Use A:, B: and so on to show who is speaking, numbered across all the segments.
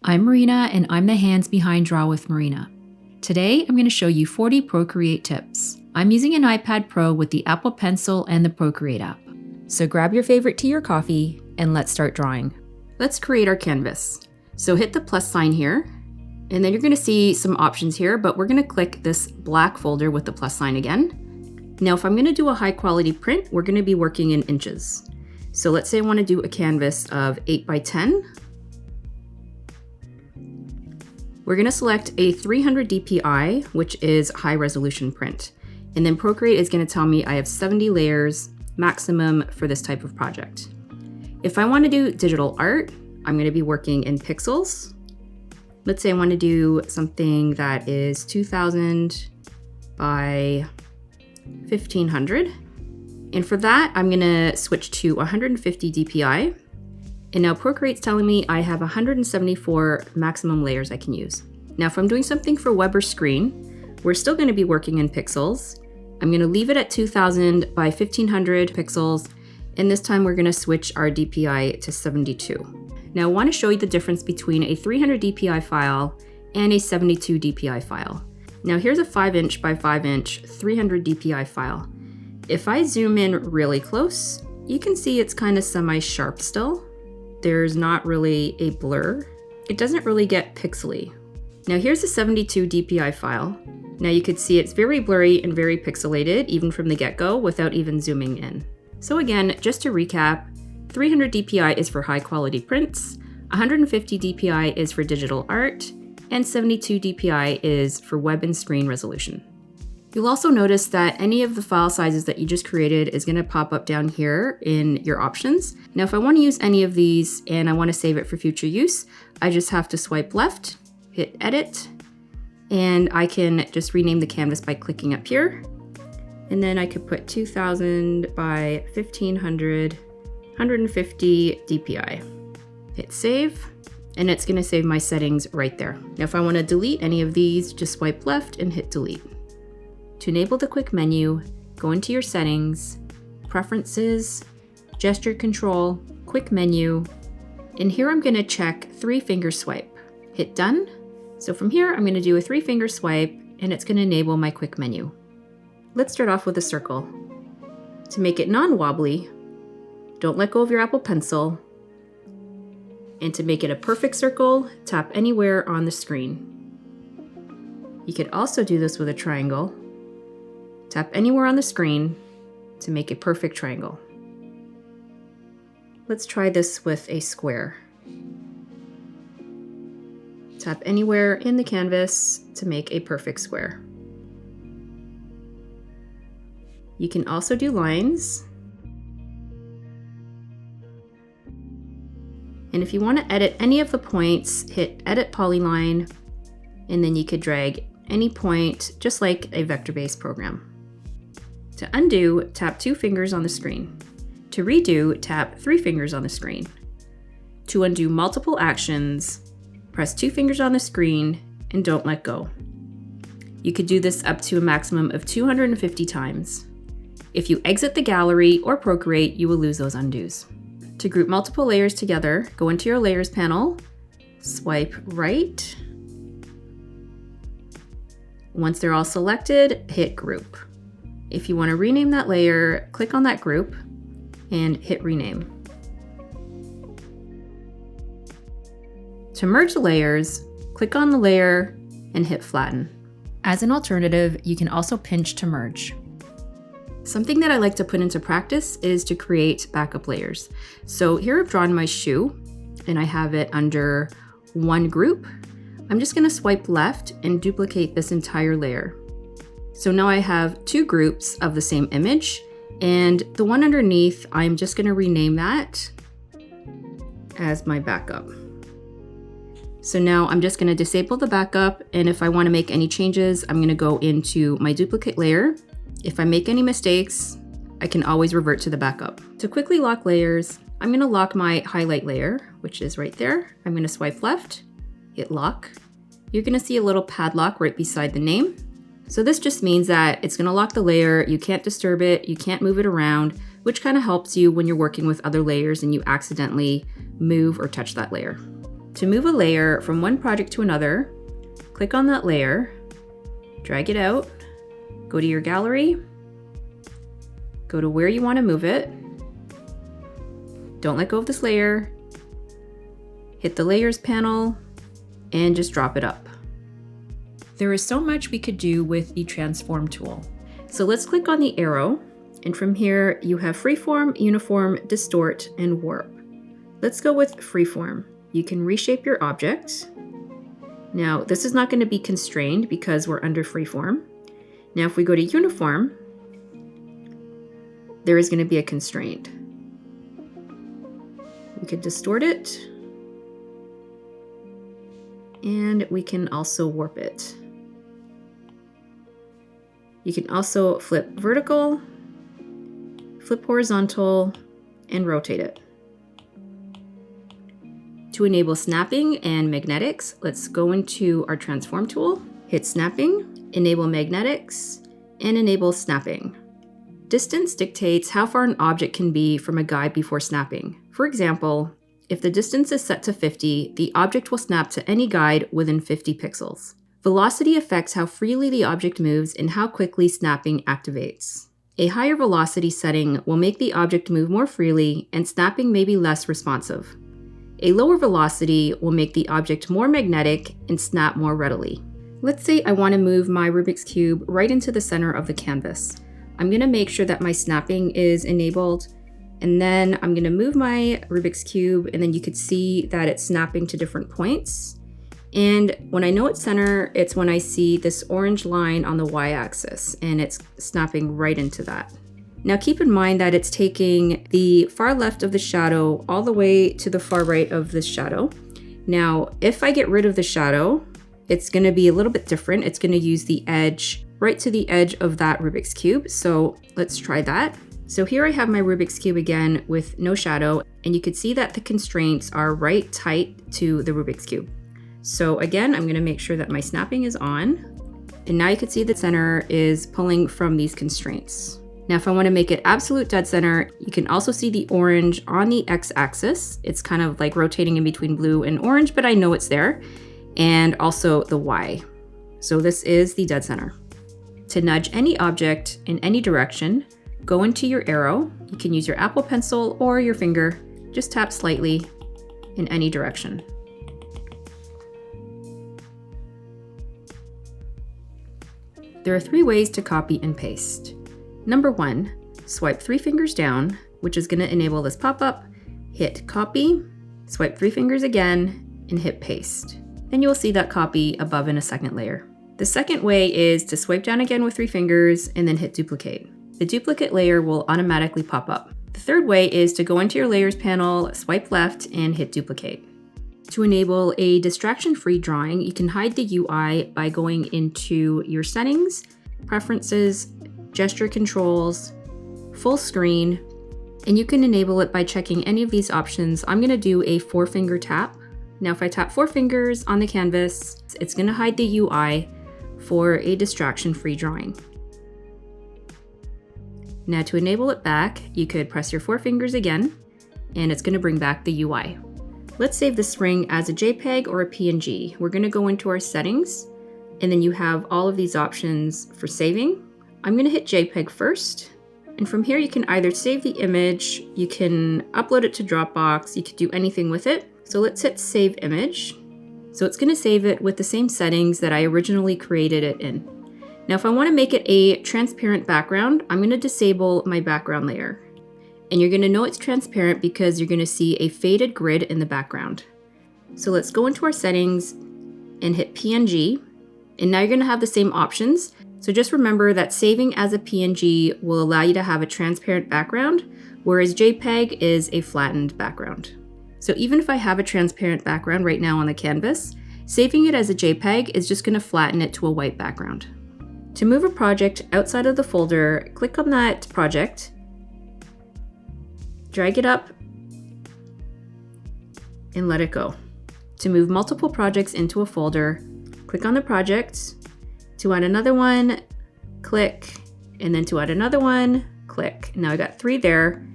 A: I'm Marina, and I'm the hands behind Draw with Marina. Today, I'm going to show you 40 Procreate tips. I'm using an iPad Pro with the Apple Pencil and the Procreate app. So grab your favorite tea or coffee, and let's start drawing. Let's create our canvas. So hit the plus sign here, and then you're going to see some options here, but we're going to click this black folder with the plus sign again. Now, if I'm going to do a high quality print, we're going to be working in inches. So let's say I want to do a canvas of 8 by 10. We're going to select a 300 dpi, which is high resolution print. And then Procreate is going to tell me I have 70 layers maximum for this type of project. If I want to do digital art, I'm going to be working in pixels. Let's say I want to do something that is 2000 by 1500. And for that, I'm going to switch to 150 dpi. And now Procreate's telling me I have 174 maximum layers I can use. Now, if I'm doing something for web or screen, we're still going to be working in pixels. I'm going to leave it at 2000 by 1500 pixels. And this time we're going to switch our DPI to 72. Now I want to show you the difference between a 300 DPI file and a 72 DPI file. Now here's a 5" by 5" 300 DPI file. If I zoom in really close, you can see it's kind of semi-sharp still. There's not really a blur. It doesn't really get pixely. Now here's a 72 DPI file. Now you could see it's very blurry and very pixelated even from the get-go without even zooming in. So again, just to recap, 300 DPI is for high quality prints, 150 DPI is for digital art, and 72 DPI is for web and screen resolution. You'll also notice that any of the file sizes that you just created is going to pop up down here in your options. Now, if I want to use any of these and I want to save it for future use, I just have to swipe left, hit edit, and I can just rename the canvas by clicking up here. And then I could put 2000 by 1500, 150 DPI. Hit save, and it's going to save my settings right there. Now, if I want to delete any of these, just swipe left and hit delete. To enable the quick menu, go into your settings, preferences, gesture control, quick menu, and here I'm going to check 3-finger swipe. Hit done. So from here, I'm going to do a 3-finger swipe, and it's going to enable my quick menu. Let's start off with a circle. To make it non-wobbly, don't let go of your Apple Pencil. And to make it a perfect circle, tap anywhere on the screen. You could also do this with a triangle. Tap anywhere on the screen to make a perfect triangle. Let's try this with a square. Tap anywhere in the canvas to make a perfect square. You can also do lines. And if you want to edit any of the points, hit Edit Polyline, and then you could drag any point just like a vector-based program. To undo, tap 2 fingers on the screen. To redo, tap 3 fingers on the screen. To undo multiple actions, press 2 fingers on the screen and don't let go. You could do this up to a maximum of 250 times. If you exit the gallery or Procreate, you will lose those undos. To group multiple layers together, go into your Layers panel, swipe right. Once they're all selected, hit Group. If you want to rename that layer, click on that group and hit Rename. To merge the layers, click on the layer and hit Flatten. As an alternative, you can also pinch to merge. Something that I like to put into practice is to create backup layers. So here I've drawn my shoe and I have it under one group. I'm just going to swipe left and duplicate this entire layer. So now I have 2 groups of the same image, and the one underneath, I'm just going to rename that as my backup. So now I'm just going to disable the backup, and if I want to make any changes, I'm going to go into my duplicate layer. If I make any mistakes, I can always revert to the backup. To quickly lock layers, I'm going to lock my highlight layer, which is right there. I'm going to swipe left, hit lock. You're going to see a little padlock right beside the name. So this just means that it's going to lock the layer, you can't disturb it, you can't move it around, which kind of helps you when you're working with other layers and you accidentally move or touch that layer. To move a layer from one project to another, click on that layer, drag it out, go to your gallery, go to where you want to move it. Don't let go of this layer. Hit the Layers panel and just drop it up. There is so much we could do with the Transform tool. So let's click on the arrow, and from here you have Freeform, Uniform, Distort, and Warp. Let's go with Freeform. You can reshape your object. Now this is not going to be constrained because we're under Freeform. Now if we go to Uniform, there is going to be a constraint. We could distort it, and we can also warp it. You can also flip vertical, flip horizontal, and rotate it. To enable snapping and magnetics, let's go into our Transform tool, hit Snapping, enable magnetics, and enable snapping. Distance dictates how far an object can be from a guide before snapping. For example, if the distance is set to 50, the object will snap to any guide within 50 pixels. Velocity affects how freely the object moves and how quickly snapping activates. A higher velocity setting will make the object move more freely and snapping may be less responsive. A lower velocity will make the object more magnetic and snap more readily. Let's say I want to move my Rubik's Cube right into the center of the canvas. I'm going to make sure that my snapping is enabled, and then I'm going to move my Rubik's Cube, and then you could see that it's snapping to different points. And when I know it's center, it's when I see this orange line on the y-axis, and it's snapping right into that. Now keep in mind that it's taking the far left of the shadow all the way to the far right of this shadow. Now, if I get rid of the shadow, it's going to be a little bit different. It's going to use the edge right to the edge of that Rubik's Cube. So let's try that. So here I have my Rubik's Cube again with no shadow, and you can see that the constraints are right tight to the Rubik's Cube. So again, I'm going to make sure that my snapping is on, and now you can see the center is pulling from these constraints. Now if I want to make it absolute dead center, you can also see the orange on the x-axis. It's kind of like rotating in between blue and orange, but I know it's there, and also the y. So this is the dead center. To nudge any object in any direction, go into your arrow. You can use your Apple Pencil or your finger. Just tap slightly in any direction. There are 3 ways to copy and paste. Number 1, swipe 3 fingers down, which is going to enable this pop-up. Hit Copy, swipe 3 fingers again, and hit Paste. Then you will see that copy above in a second layer. The second way is to swipe down again with 3 fingers and then hit Duplicate. The duplicate layer will automatically pop up. The third way is to go into your Layers panel, swipe left, and hit Duplicate. To enable a distraction-free drawing, you can hide the UI by going into your Settings, Preferences, Gesture Controls, Full Screen, and you can enable it by checking any of these options. I'm going to do a 4-finger tap. Now if I tap 4 fingers on the canvas, it's going to hide the UI for a distraction-free drawing. Now to enable it back, you could press your 4 fingers again, and it's going to bring back the UI. Let's save this ring as a JPEG or a PNG. We're going to go into our settings, and then you have all of these options for saving. I'm going to hit JPEG first, and from here you can either save the image, you can upload it to Dropbox, you could do anything with it. So let's hit Save Image. So it's going to save it with the same settings that I originally created it in. Now if I want to make it a transparent background, I'm going to disable my background layer. And you're going to know it's transparent because you're going to see a faded grid in the background. So let's go into our settings and hit PNG. And now you're going to have the same options. So just remember that saving as a PNG will allow you to have a transparent background, whereas JPEG is a flattened background. So even if I have a transparent background right now on the canvas, saving it as a JPEG is just going to flatten it to a white background. To move a project outside of the folder, click on that project, drag it up, and let it go. To move multiple projects into a folder, click on the project. To add another one, click, and then to add another one, click. Now I got 3 there.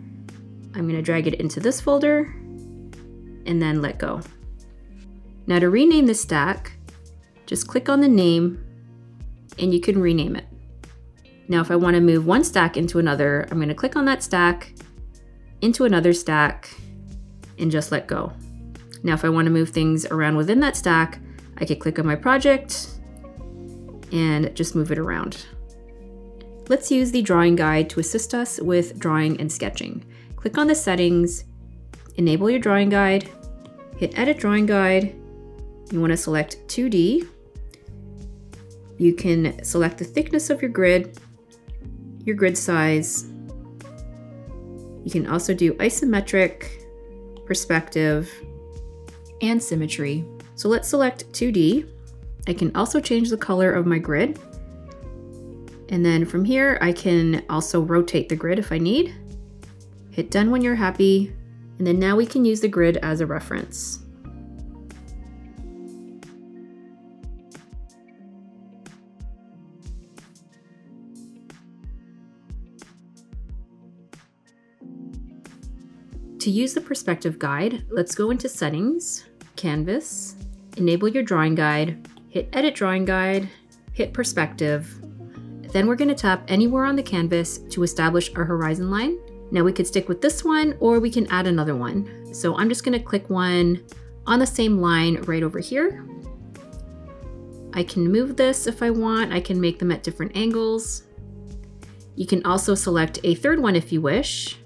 A: I'm going to drag it into this folder and then let go. Now to rename the stack, just click on the name and you can rename it. Now if I want to move one stack into another, I'm going to click on that stack, into another stack, and just let go. Now if I want to move things around within that stack, I could click on my project and just move it around. Let's use the drawing guide to assist us with drawing and sketching. Click on the settings, enable your drawing guide, hit edit drawing guide. You want to select 2D. You can select the thickness of your grid size. You can also do isometric, perspective, and symmetry. So let's select 2D. I can also change the color of my grid. And then from here, I can also rotate the grid if I need. Hit done when you're happy. And then now we can use the grid as a reference. To use the perspective guide, let's go into Settings, Canvas, enable your drawing guide, hit Edit Drawing Guide, hit Perspective. Then we're going to tap anywhere on the canvas to establish our horizon line. Now we could stick with this one or we can add another one. So I'm just going to click one on the same line right over here. I can move this if I want. I can make them at different angles. You can also select a third one if you wish,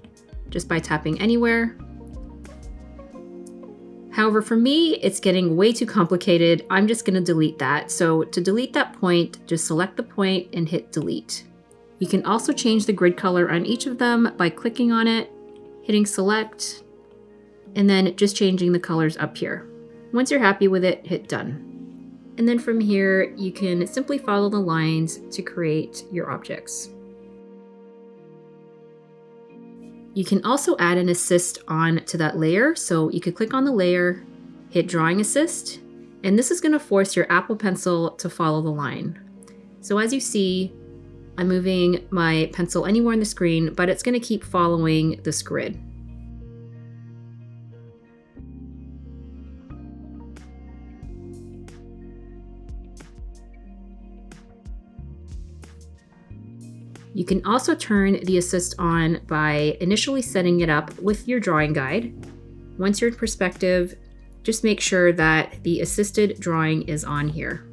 A: just by tapping anywhere. However, for me, it's getting way too complicated. I'm just going to delete that. So to delete that point, just select the point and hit delete. You can also change the grid color on each of them by clicking on it, hitting select, and then just changing the colors up here. Once you're happy with it, hit done. And then from here, you can simply follow the lines to create your objects. You can also add an assist on to that layer. So you could click on the layer, hit drawing assist, and this is going to force your Apple Pencil to follow the line. So as you see, I'm moving my pencil anywhere on the screen, but it's going to keep following this grid. You can also turn the assist on by initially setting it up with your drawing guide. Once you're in perspective, just make sure that the assisted drawing is on here.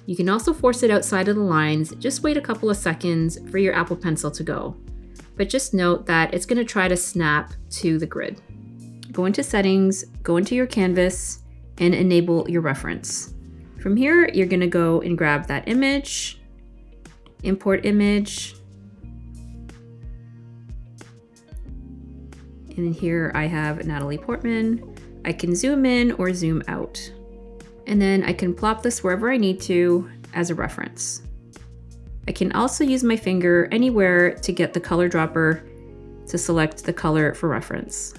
A: You can also force it outside of the lines. Just wait a couple of seconds for your Apple Pencil to go. But just note that it's going to try to snap to the grid. Go into Settings, go into your canvas, and enable your reference. From here, you're going to go and grab that image, import image. And here I have Natalie Portman. I can zoom in or zoom out. And then I can plop this wherever I need to as a reference. I can also use my finger anywhere to get the color dropper to select the color for reference.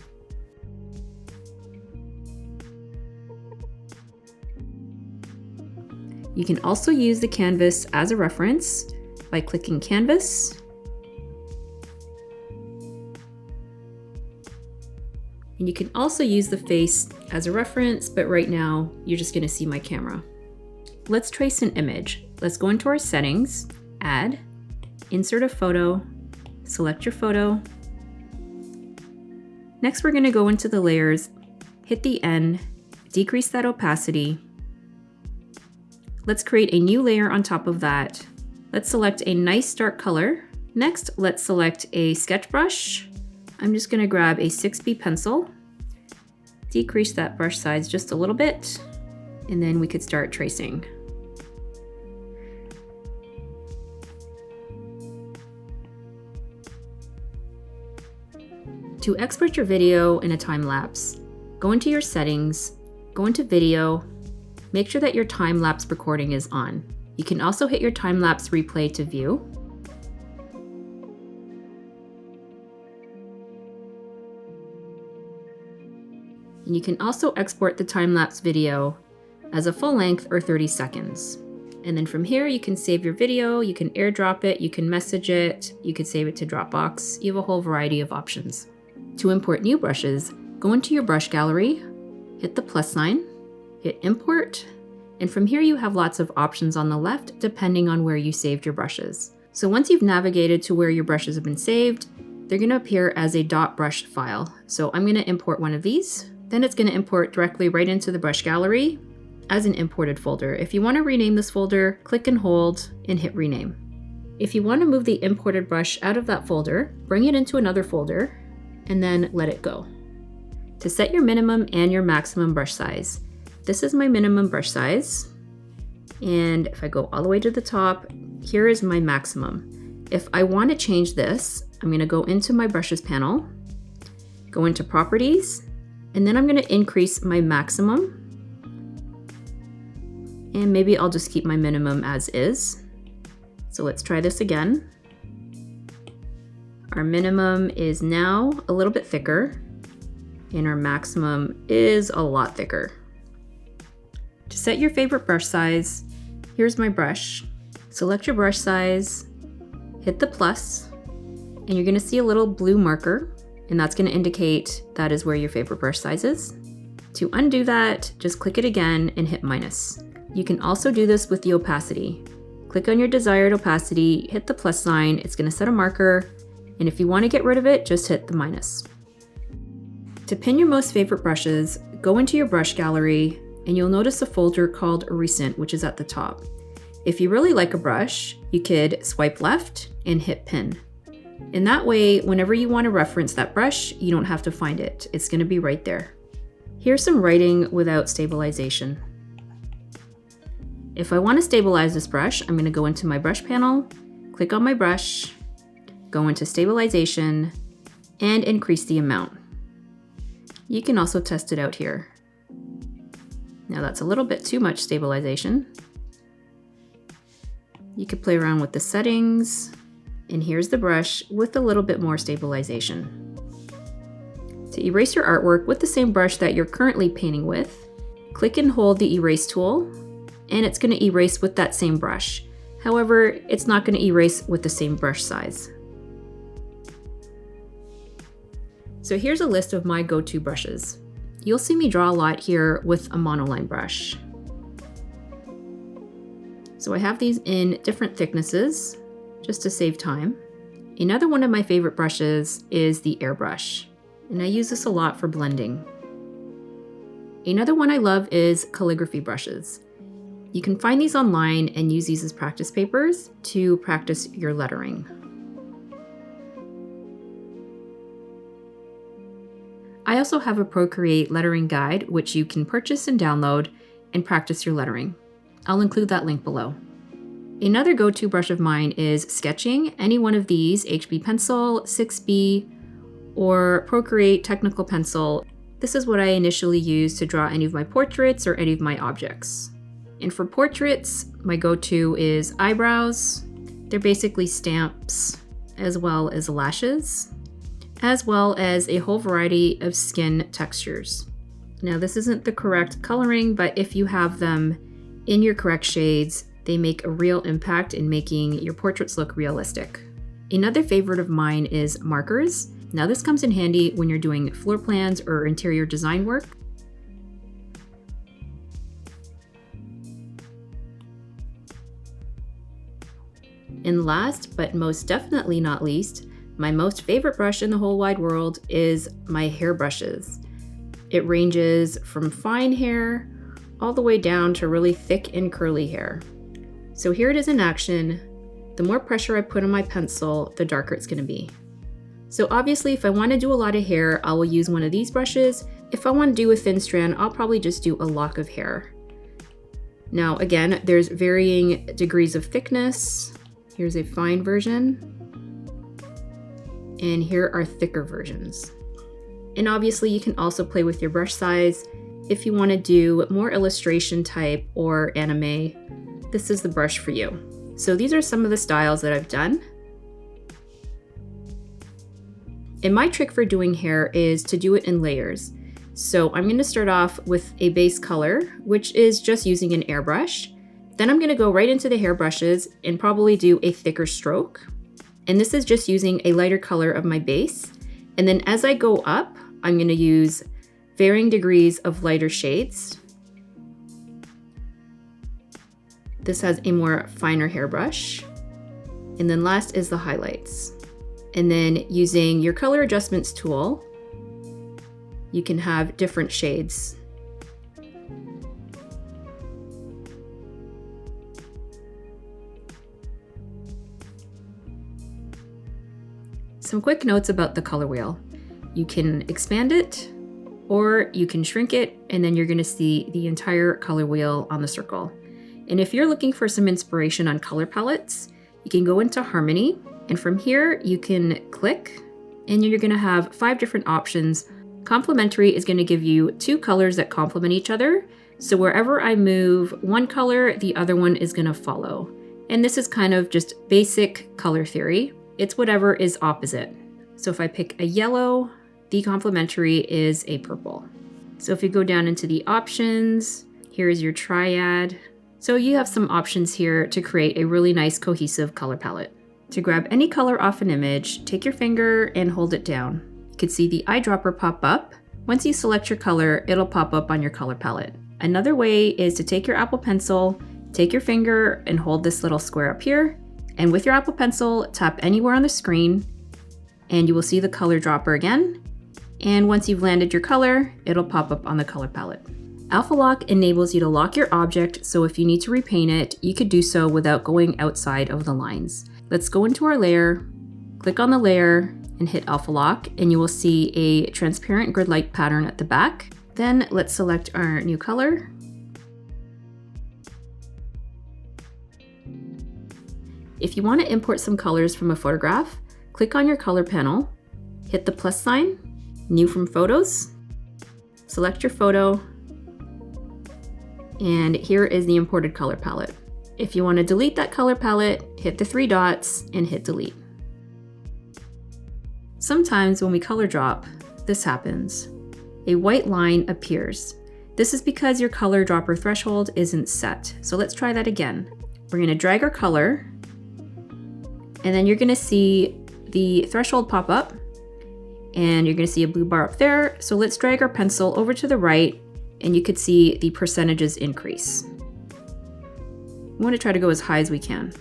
A: You can also use the canvas as a reference by clicking Canvas. And you can also use the face as a reference, but right now you're just going to see my camera. Let's trace an image. Let's go into our settings, add, insert a photo, select your photo. Next, we're going to go into the layers, hit the N, decrease that opacity. Let's create a new layer on top of that. Let's select a nice dark color. Next, let's select a sketch brush. I'm just going to grab a 6B pencil, decrease that brush size just a little bit, and then we could start tracing. To export your video in a time lapse, go into your settings, go into video, make sure that your time lapse recording is on. You can also hit your time lapse replay to view. And you can also export the time-lapse video as a full length or 30 seconds. And then from here, you can save your video, you can airdrop it, you can message it, you could save it to Dropbox. You have a whole variety of options. To import new brushes, go into your brush gallery, hit the plus sign, hit import, and from here you have lots of options on the left depending on where you saved your brushes. So once you've navigated to where your brushes have been saved, they're going to appear as a .brush file. So I'm going to import one of these. Then it's going to import directly right into the brush gallery as an imported folder. If you want to rename this folder, click and hold and hit rename. If you want to move the imported brush out of that folder, bring it into another folder and then let it go. To set your minimum and your maximum brush size, this is my minimum brush size. And if I go all the way to the top, here is my maximum. If I want to change this, I'm going to go into my brushes panel, go into properties, and then I'm going to increase my maximum. And maybe I'll just keep my minimum as is. So let's try this again. Our minimum is now a little bit thicker, and our maximum is a lot thicker. To set your favorite brush size, here's my brush. Select your brush size, hit the plus, and you're going to see a little blue marker, and that's going to indicate that is where your favorite brush size is. To undo that, just click it again and hit minus. You can also do this with the opacity. Click on your desired opacity, hit the plus sign, it's going to set a marker, and if you want to get rid of it, just hit the minus. To pin your most favorite brushes, go into your brush gallery, and you'll notice a folder called Recent, which is at the top. If you really like a brush, you could swipe left and hit pin. In that way, whenever you want to reference that brush, you don't have to find it. It's going to be right there. Here's some writing without stabilization. If I want to stabilize this brush, I'm going to go into my brush panel, click on my brush, go into stabilization, and increase the amount. You can also test it out here. Now that's a little bit too much stabilization. You could play around with the settings, and here's the brush with a little bit more stabilization. To erase your artwork with the same brush that you're currently painting with, click and hold the erase tool, and it's going to erase with that same brush. However, it's not going to erase with the same brush size. So here's a list of my go-to brushes. You'll see me draw a lot here with a monoline brush. So I have these in different thicknesses, just to save time. Another one of my favorite brushes is the airbrush, and I use this a lot for blending. Another one I love is calligraphy brushes. You can find these online and use these as practice papers to practice your lettering. I also have a Procreate lettering guide, which you can purchase and download and practice your lettering. I'll include that link below. Another go-to brush of mine is sketching. Any one of these, HB pencil, 6B, or Procreate technical pencil. This is what I initially use to draw any of my portraits or any of my objects. And for portraits, my go-to is eyebrows. They're basically stamps, as well as lashes, as well as a whole variety of skin textures. Now, this isn't the correct coloring, but if you have them in your correct shades, they make a real impact in making your portraits look realistic. Another favorite of mine is markers. Now, this comes in handy when you're doing floor plans or interior design work. And last, but most definitely not least, my most favorite brush in the whole wide world is my hair brushes. It ranges from fine hair all the way down to really thick and curly hair. So here it is in action. The more pressure I put on my pencil, the darker it's going to be. So obviously, if I want to do a lot of hair, I will use one of these brushes. If I want to do a thin strand, I'll probably just do a lock of hair. Now, again, there's varying degrees of thickness. Here's a fine version, and here are thicker versions. And obviously you can also play with your brush size. If you want to do more illustration type or anime, this is the brush for you. So these are some of the styles that I've done. And my trick for doing hair is to do it in layers. So I'm going to start off with a base color, which is just using an airbrush. Then I'm going to go right into the hair brushes and probably do a thicker stroke. And this is just using a lighter color of my base. And then as I go up, I'm going to use varying degrees of lighter shades. This has a more finer hairbrush. And then last is the highlights. And then using your color adjustments tool, you can have different shades. Some quick notes about the color wheel. You can expand it or you can shrink it, and then you're going to see the entire color wheel on the circle. And if you're looking for some inspiration on color palettes, you can go into Harmony, and from here you can click and you're going to have 5 different options. Complementary is going to give you 2 colors that complement each other. So wherever I move one color, the other one is going to follow. And this is kind of just basic color theory. It's whatever is opposite. So if I pick a yellow, the complementary is a purple. So if you go down into the options, here's your triad. So you have some options here to create a really nice cohesive color palette. To grab any color off an image, take your finger and hold it down. You can see the eyedropper pop up. Once you select your color, it'll pop up on your color palette. Another way is to take your Apple Pencil, take your finger and hold this little square up here. And with your Apple Pencil, tap anywhere on the screen and you will see the color dropper again. And once you've landed your color, it'll pop up on the color palette. Alpha Lock enables you to lock your object, so if you need to repaint it, you could do so without going outside of the lines. Let's go into our layer, click on the layer, and hit Alpha Lock, and you will see a transparent grid-like pattern at the back. Then let's select our new color. If you want to import some colors from a photograph, click on your color panel, hit the plus sign, New from Photos, select your photo, and here is the imported color palette. If you want to delete that color palette, hit the 3 dots and hit delete. Sometimes when we color drop, this happens. A white line appears. This is because your color dropper threshold isn't set. So let's try that again. We're going to drag our color, and then you're going to see the threshold pop up, and you're going to see a blue bar up there. So let's drag our pencil over to the right, and you could see the percentages increase. We want to try to go as high as we can.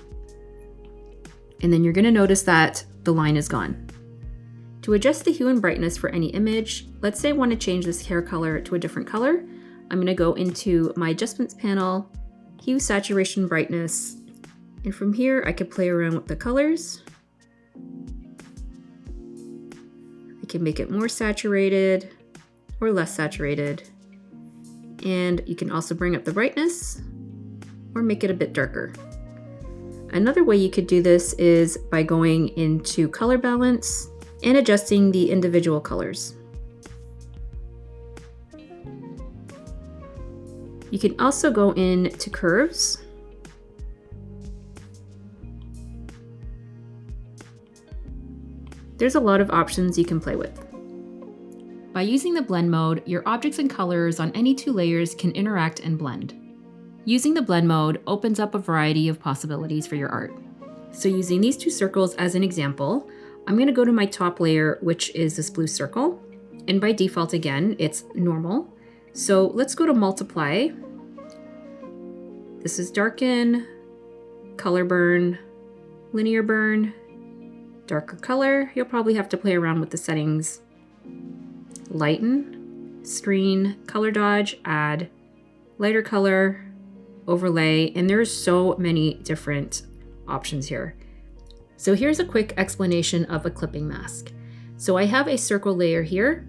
A: And then you're going to notice that the line is gone. To adjust the hue and brightness for any image, let's say I want to change this hair color to a different color. I'm going to go into my adjustments panel, hue, saturation, brightness, and from here I could play around with the colors. I can make it more saturated or less saturated. And you can also bring up the brightness or make it a bit darker. Another way you could do this is by going into color balance and adjusting the individual colors. You can also go into curves. There's a lot of options you can play with. By using the blend mode, your objects and colors on any 2 layers can interact and blend. Using the blend mode opens up a variety of possibilities for your art. So using these 2 circles as an example, I'm going to go to my top layer, which is this blue circle. And by default, again, it's normal. So let's go to multiply. This is darken, color burn, linear burn, darker color. You'll probably have to play around with the settings. Lighten, screen, color dodge, add, lighter color, overlay, and there's so many different options here. So here's a quick explanation of a clipping mask. So I have a circle layer here.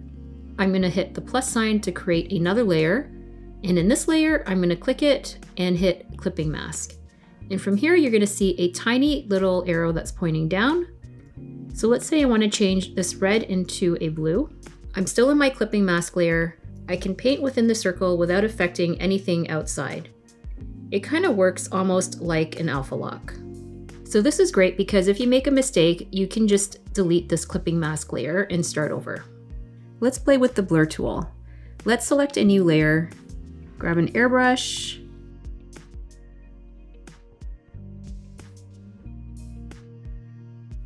A: I'm going to hit the plus sign to create another layer. And in this layer, I'm going to click it and hit clipping mask. And from here, you're going to see a tiny little arrow that's pointing down. So let's say I want to change this red into a blue. I'm still in my clipping mask layer. I can paint within the circle without affecting anything outside. It kind of works almost like an alpha lock. So this is great because if you make a mistake, you can just delete this clipping mask layer and start over. Let's play with the blur tool. Let's select a new layer, grab an airbrush,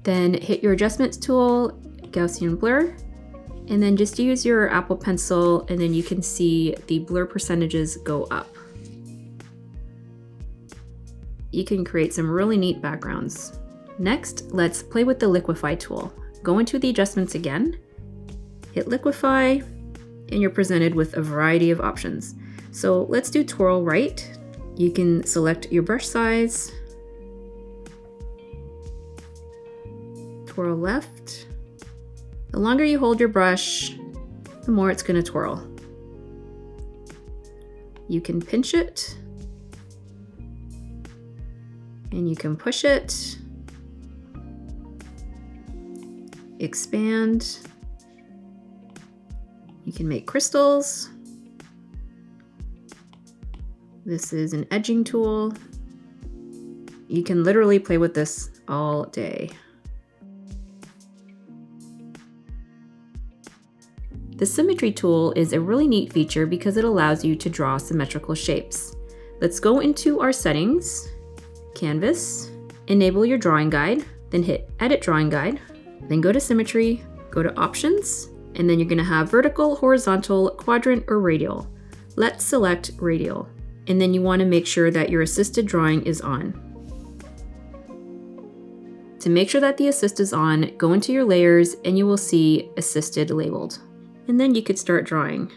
A: then hit your adjustments tool, Gaussian blur, and then just use your Apple Pencil and then you can see the blur percentages go up. you can create some really neat backgrounds. Next, let's play with the Liquify tool. Go into the adjustments again, hit Liquify, and you're presented with a variety of options. So let's do twirl right. You can select your brush size, twirl left. The longer you hold your brush, the more it's going to twirl. You can pinch it, and you can push it, expand. You can make crystals. This is an edging tool. You can literally play with this all day. The Symmetry tool is a really neat feature because it allows you to draw symmetrical shapes. Let's go into our settings, Canvas, enable your drawing guide, then hit Edit Drawing Guide, then go to Symmetry, go to Options, and then you're going to have vertical, horizontal, quadrant, or radial. Let's select radial, and then you want to make sure that your assisted drawing is on. To make sure that the assist is on, go into your layers and you will see assisted labeled. And then you could start drawing.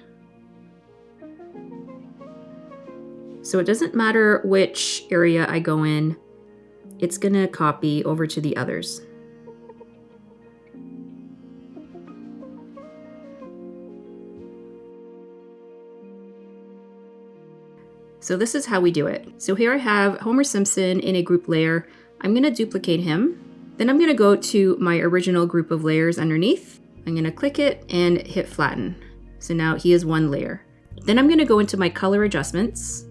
A: So it doesn't matter which area I go in, it's gonna copy over to the others. So this is how we do it. So here I have Homer Simpson in a group layer. I'm gonna duplicate him. Then I'm gonna go to my original group of layers underneath. I'm gonna click it and hit flatten. So now he is one layer. Then I'm gonna go into my color adjustments,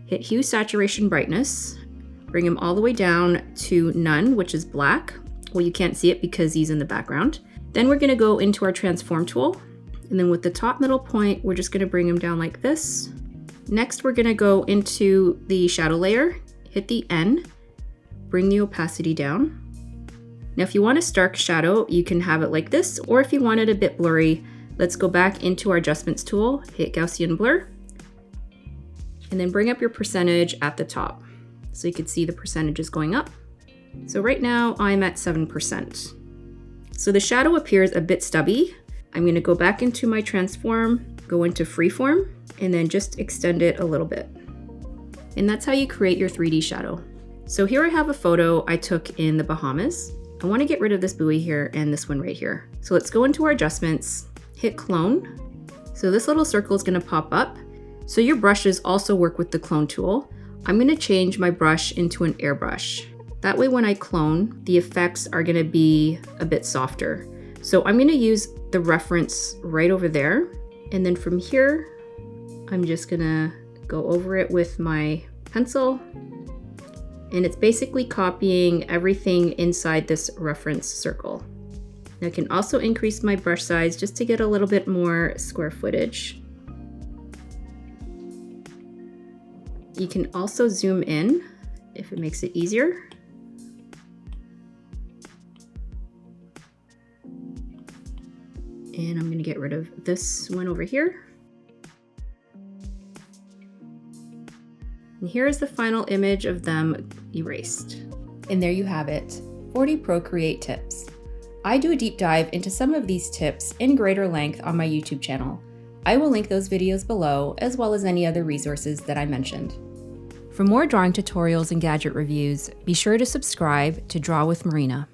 A: hit hue, saturation, brightness, bring him all the way down to none, which is black. Well, you can't see it because he's in the background. Then we're gonna go into our transform tool. And then with the top middle point, we're just gonna bring him down like this. Next, we're gonna go into the shadow layer, hit the N, bring the opacity down. Now, if you want a stark shadow, you can have it like this, or if you want it a bit blurry, let's go back into our adjustments tool, hit Gaussian blur, and then bring up your percentage at the top. So you can see the percentages going up. So right now I'm at 7%. So the shadow appears a bit stubby. I'm gonna go back into my transform, go into freeform, and then just extend it a little bit. And that's how you create your 3D shadow. So here I have a photo I took in the Bahamas. I want to get rid of this buoy here and this one right here. So let's go into our adjustments, hit clone. So this little circle is going to pop up. So your brushes also work with the clone tool. I'm going to change my brush into an airbrush. That way when I clone, the effects are going to be a bit softer. So I'm going to use the reference right over there. And then from here, I'm just going to go over it with my pencil. And it's basically copying everything inside this reference circle. I can also increase my brush size just to get a little bit more square footage. You can also zoom in if it makes it easier. And I'm going to get rid of this one over here. And here's the final image of them erased. And there you have it, 40 Procreate tips. I do a deep dive into some of these tips in greater length on my YouTube channel. I will link those videos below, as well as any other resources that I mentioned. For more drawing tutorials and gadget reviews, be sure to subscribe to Draw with Marina.